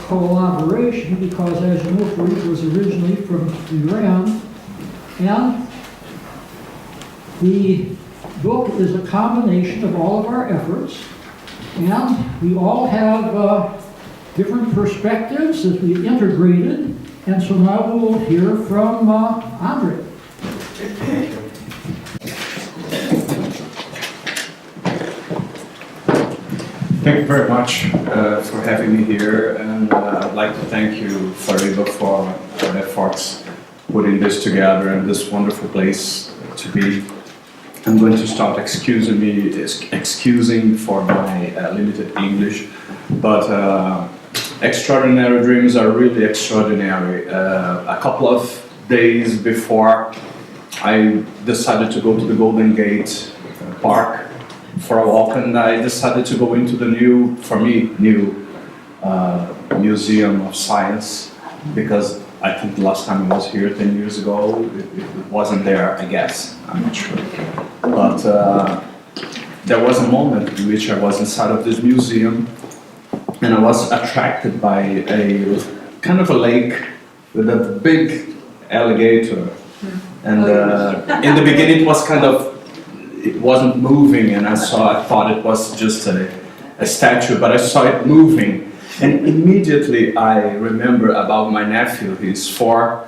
collaboration because, as you know, it was originally from Iran, and the book is a combination of all of our efforts, and we all have different perspectives that we integrated, and so now we will hear from André. Thank you very much for having me here, and I'd like to thank you, Fariba, for your efforts putting this together in this wonderful place to be. I'm going to start excusing for my limited English, but extraordinary dreams are really extraordinary. A couple of days before, I decided to go to the Golden Gate Park for a walk, and I decided to go into the new Museum of Science, because I think the last time I was here 10 years ago, it wasn't there, I guess, I'm not sure. But there was a moment in which I was inside of this museum, and I was attracted by a kind of a lake with a big alligator. And in the beginning it wasn't moving, and I thought it was just a statue, but I saw it moving. And immediately I remember about my nephew. He's 4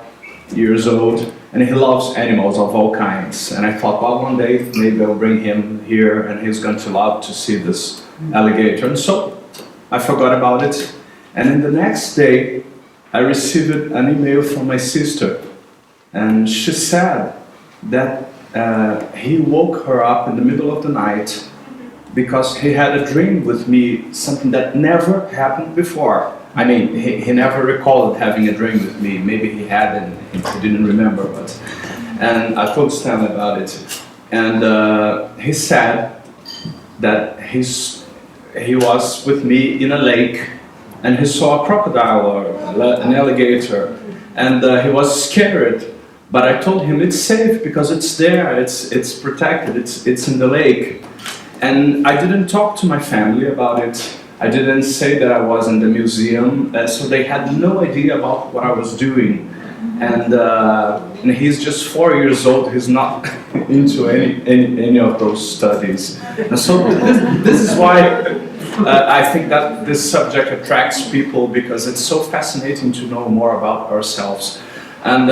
years old, and he loves animals of all kinds. And I thought, well, one day maybe I'll bring him here, and he's going to love to see this alligator. And so I forgot about it. And then the next day, I received an email from my sister, and she said that he woke her up in the middle of the night because he had a dream with me, something that never happened before. I mean, he never recalled having a dream with me. Maybe he had and he didn't remember, and I told Stanley about it. And he said that he was with me in a lake, and he saw a crocodile or an alligator, and he was scared. But I told him it's safe because it's there, it's protected, it's in the lake. And I didn't talk to my family about it. I didn't say that I was in the museum, so they had no idea about what I was doing. And he's just 4 years old, he's not into any of those studies. And so this is why I think that this subject attracts people, because it's so fascinating to know more about ourselves. And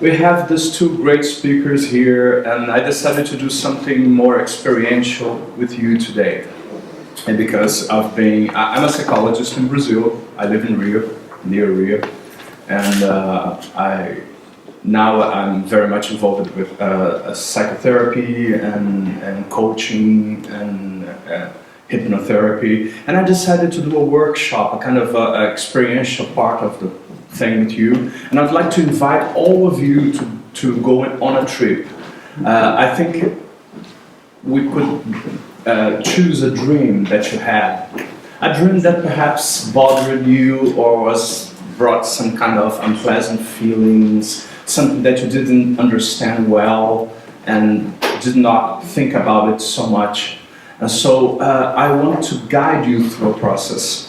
we have these two great speakers here, and I decided to do something more experiential with you today. And because I'm a psychologist in Brazil. I live in Rio, near Rio, and now I'm very much involved with psychotherapy and coaching and hypnotherapy. And I decided to do a workshop, a kind of experiential part of the thing with you, and I'd like to invite all of you to go on a trip. I think we could choose a dream that you had, a dream that perhaps bothered you or brought some kind of unpleasant feelings, something that you didn't understand well and did not think about it so much. And so I want to guide you through a process,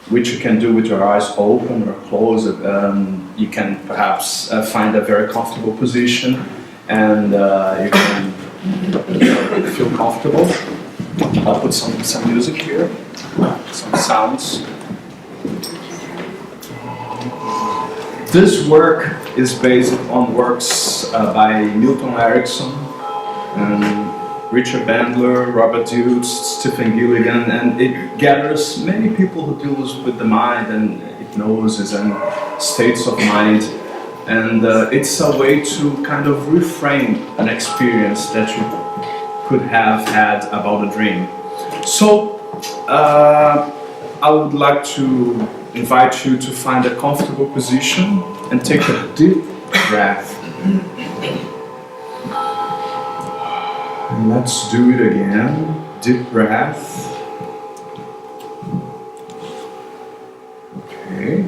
which you can do with your eyes open or closed. You can perhaps find a very comfortable position, and you can feel comfortable. I'll put some music here, some sounds. This work is based on works by Milton Erickson, and Richard Bandler, Robert Deutz, Stephen Gilligan, and it gathers many people who deal with the mind and hypnosis and states of mind, and it's a way to kind of reframe an experience that you could have had about a dream. So I would like to invite you to find a comfortable position and take a deep breath. And let's do it again. Deep breath. Okay.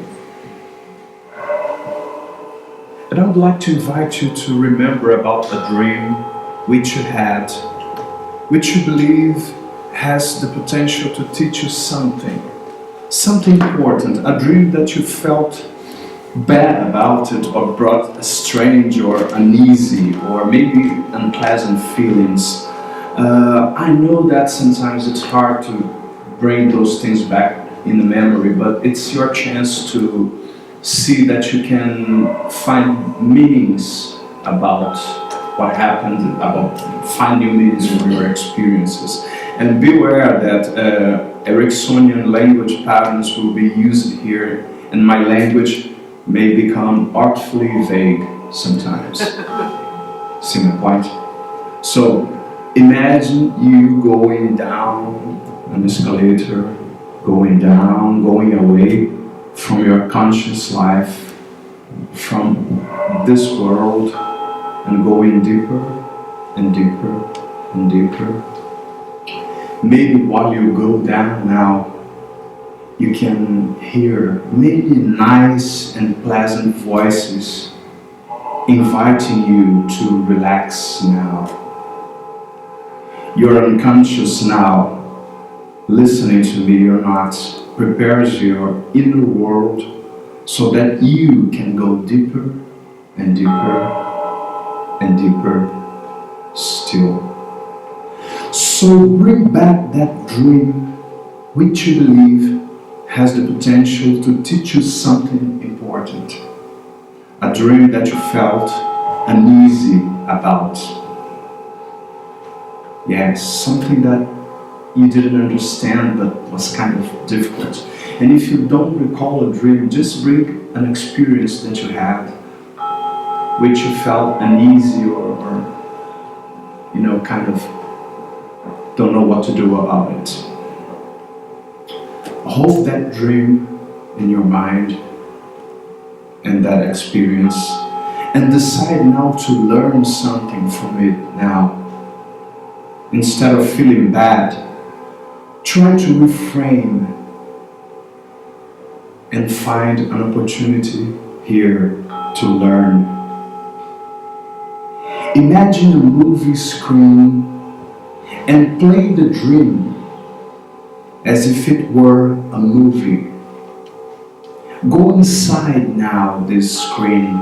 And I would like to invite you to remember about a dream which you had, which you believe has the potential to teach you something something important, a dream that you felt bad about it or brought a strange or uneasy or maybe unpleasant feelings. I know that sometimes it's hard to bring those things back in the memory, but it's your chance to see that you can find meanings about what happened, about find new meanings for your experiences. And beware that Ericksonian language patterns will be used here, and my language may become artfully vague sometimes. See my point? So imagine you going down an escalator, going down, going away from your conscious life, from this world, and going deeper and deeper and deeper. Maybe while you go down now, you can hear maybe nice and pleasant voices inviting you to relax now. Your unconscious now, listening to me or not, prepares your inner world so that you can go deeper and deeper and deeper still. So bring back that dream which you believe has the potential to teach you something important. A dream that you felt uneasy about. Yes, something that you didn't understand but was kind of difficult. And if you don't recall a dream, just bring an experience that you had which you felt uneasy or kind of don't know what to do about it. Hold that dream in your mind and that experience and decide now to learn something from it now. Instead of feeling bad, try to reframe and find an opportunity here to learn. Imagine a movie screen and play the dream as if it were a movie. Go inside now this screen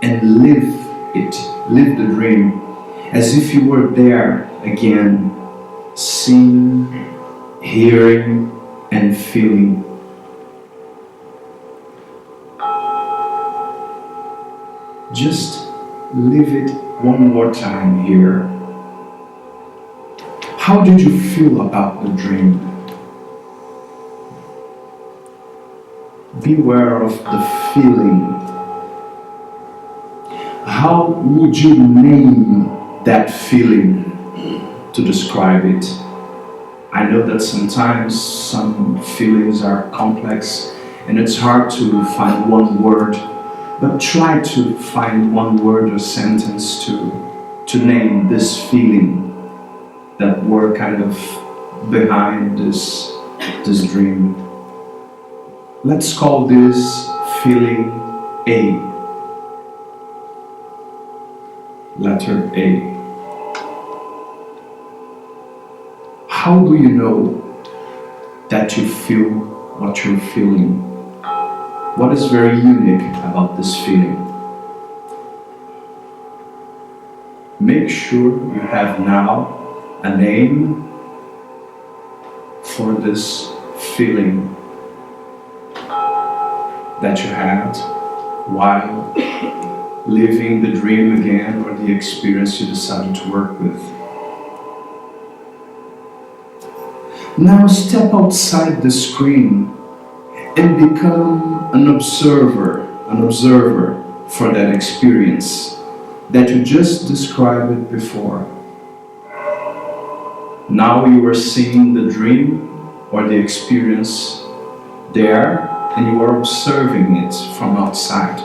and live it, live the dream as if you were there again, seeing, hearing and feeling. Just live it one more time here. How did you feel about the dream? Beware of the feeling. How would you name that feeling to describe it? I know that sometimes some feelings are complex and it's hard to find one word, but try to find one word or sentence to name this feeling that were kind of behind this dream. Let's call this feeling A. Letter A. How do you know that you feel what you're feeling? What is very unique about this feeling? Make sure you have now a name for this feeling that you had while living the dream again or the experience you decided to work with. Now step outside the screen and become an observer for that experience that you just described before. Now you are seeing the dream or the experience there and you are observing it from outside.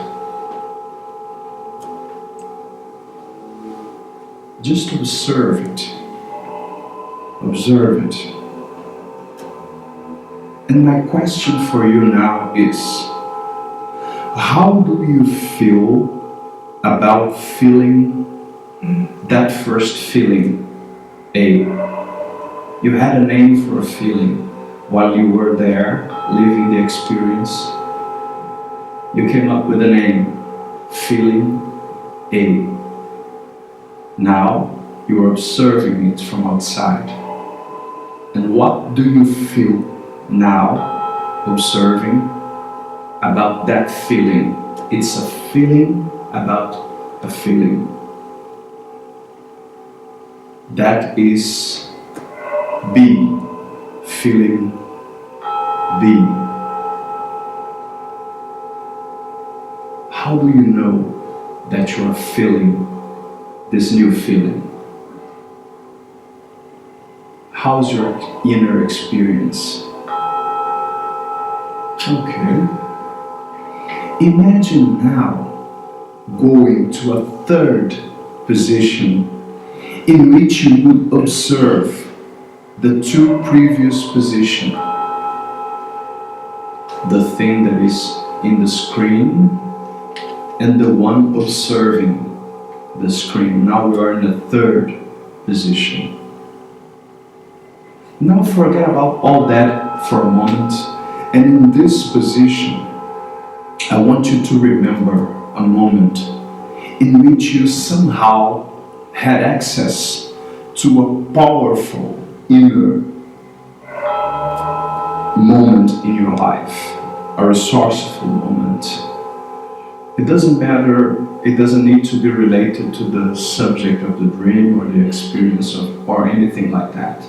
Just observe it. Observe it. And my question for you now is, how do you feel about feeling that first feeling, A? You had a name for a feeling. while you were there, living the experience, you came up with a name, feeling A. Now you are observing it from outside. And what do you feel now, observing about that feeling? It's a feeling about a feeling. That is B, feeling B. How do you know that you are feeling this new feeling? How's your inner experience? Okay. Imagine now going to a third position in which you would observe the two previous positions. The thing that is in the screen and the one observing the screen. Now we are in a third position. Now forget about all that for a moment, and in this position I want you to remember a moment in which you somehow had access to a powerful inner moment in your life, a resourceful moment. It doesn't matter, it doesn't need to be related to the subject of the dream or the experience of, or anything like that.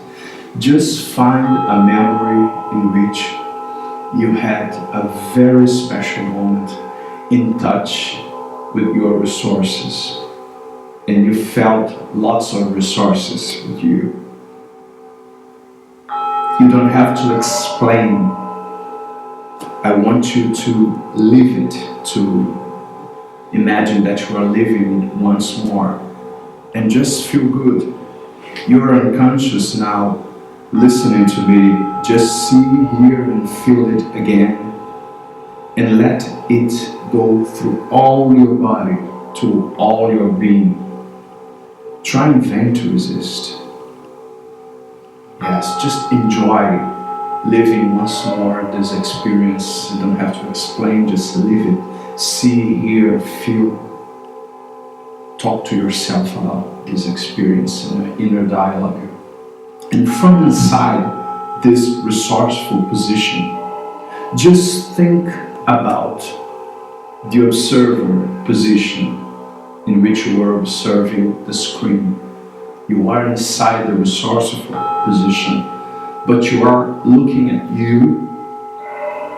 Just find a memory in which you had a very special moment in touch with your resources, and you felt lots of resources with you. You don't have to explain. I want you to live it, to imagine that you are living it once more, and just feel good. You are unconscious now, listening to me. Just see, hear and feel it again, and let it go through all your body, to all your being. Try in vain to resist. Yes, just enjoy living once more this experience. You don't have to explain, just live it. See, hear, feel. Talk to yourself about this experience in an inner dialogue. And from inside this resourceful position, just think about the observer position in which you are observing the screen. You are inside the resourceful position, but you are looking at you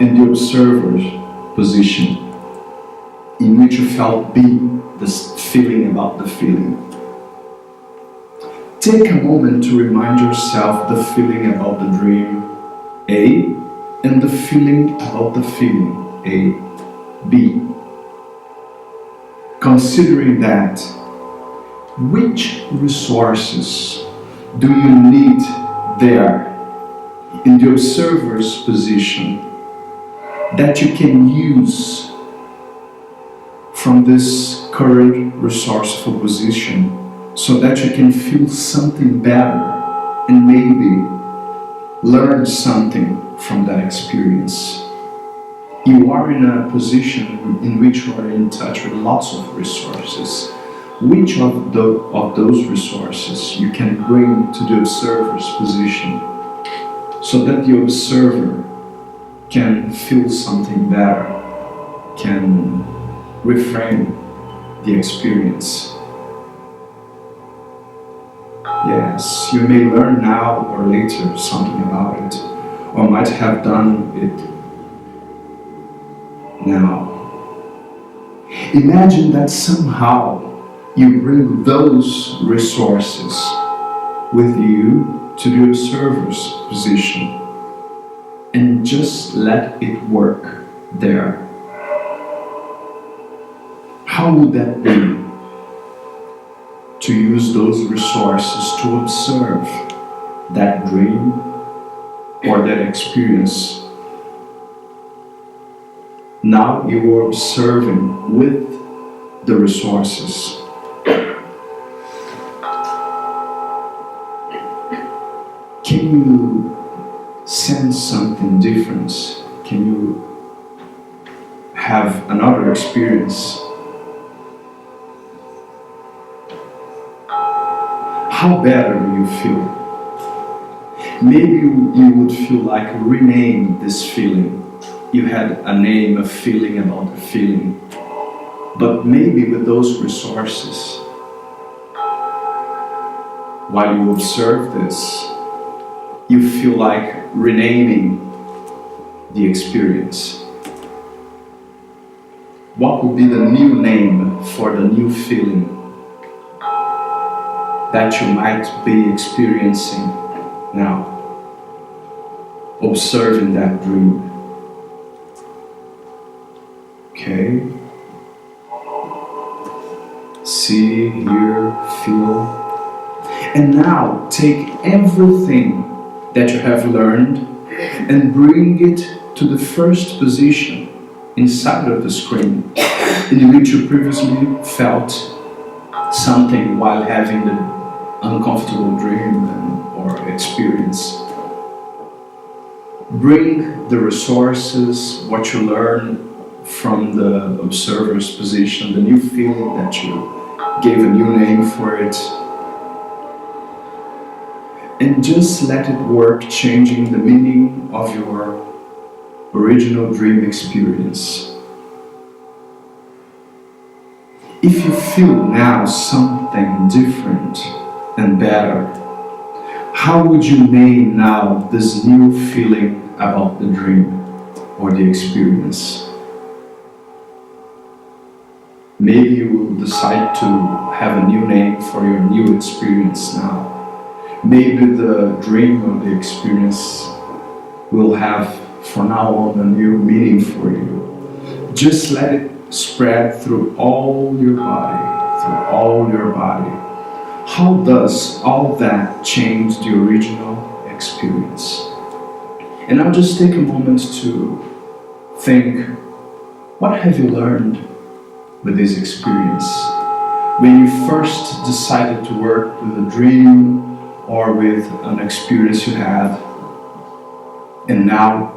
in the observer's position, in which you felt B, this feeling about the feeling. Take a moment to remind yourself the feeling about the dream, A, and the feeling about the feeling, A, B. Considering that, which resources do you need there in the observer's position that you can use from this current resourceful position, so that you can feel something better and maybe learn something from that experience? You are in a position in which you are in touch with lots of resources. Which of those resources you can bring to the observer's position, so that the observer can feel something better, can reframe the experience? Yes, you may learn now or later something about it, or might have done it now. Imagine that somehow you bring those resources with you to the observer's position, and just let it work there. How would that be? To use those resources to observe that dream or that experience. Now you are observing with the resources. Can you sense something different? Can you have another experience? How better do you feel? Maybe you would feel like rename this feeling. You had a name, a feeling about a feeling. But maybe with those resources, while you observe this, you feel like renaming the experience. What would be the new name for the new feeling that you might be experiencing now, observing that dream? Okay. See, hear, feel. And now take everything that you have learned and bring it to the first position inside of the screen in which you previously felt something while having the uncomfortable dream or experience. Bring the resources, what you learn from the observer's position, the new feeling that you gave a new name for it, and just let it work, changing the meaning of your original dream experience. If you feel now something different and better, how would you name now this new feeling about the dream or the experience? Maybe you will decide to have a new name for your new experience now. Maybe the dream or the experience will have from now on a new meaning for you. Just let it spread through all your body, How does all that change the original experience? And I'll just take a moment to think, what have you learned with this experience? When you first decided to work with a dream or with an experience you had, and now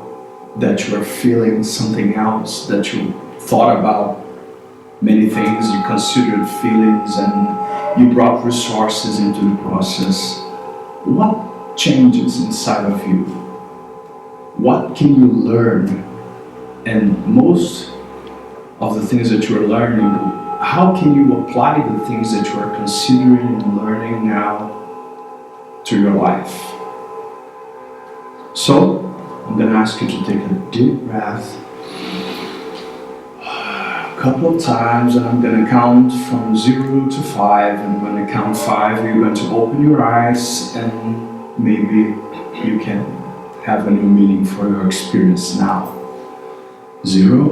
that you are feeling something else, that you thought about many things, you considered feelings, and you brought resources into the process, what changes inside of you? What can you learn? And most of the things that you are learning, how can you apply the things that you are considering and learning now to your life? So, I'm going to ask you to take a deep breath a couple of times, and I'm going to count from 0 to 5, and when I count 5, you're going to open your eyes, and maybe you can have a new meaning for your experience now. 0,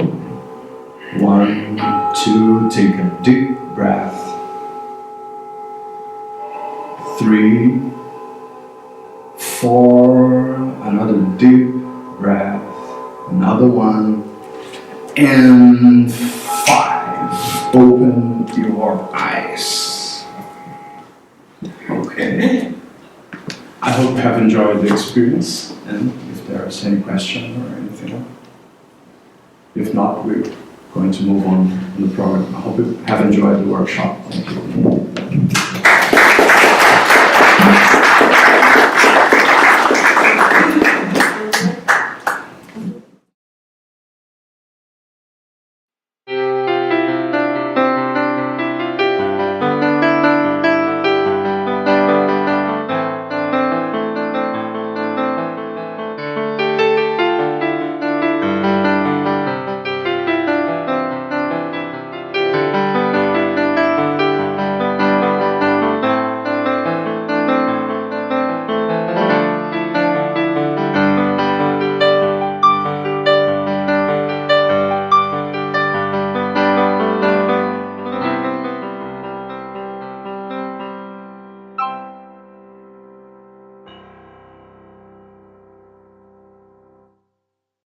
1, 2, take a deep breath. 3, 4, another deep breath, another one, and 5. Open your eyes. Okay. I hope you have enjoyed the experience, and if there is any question or anything, if not, we're going to move on in the program. I hope you have enjoyed the workshop. Thank you.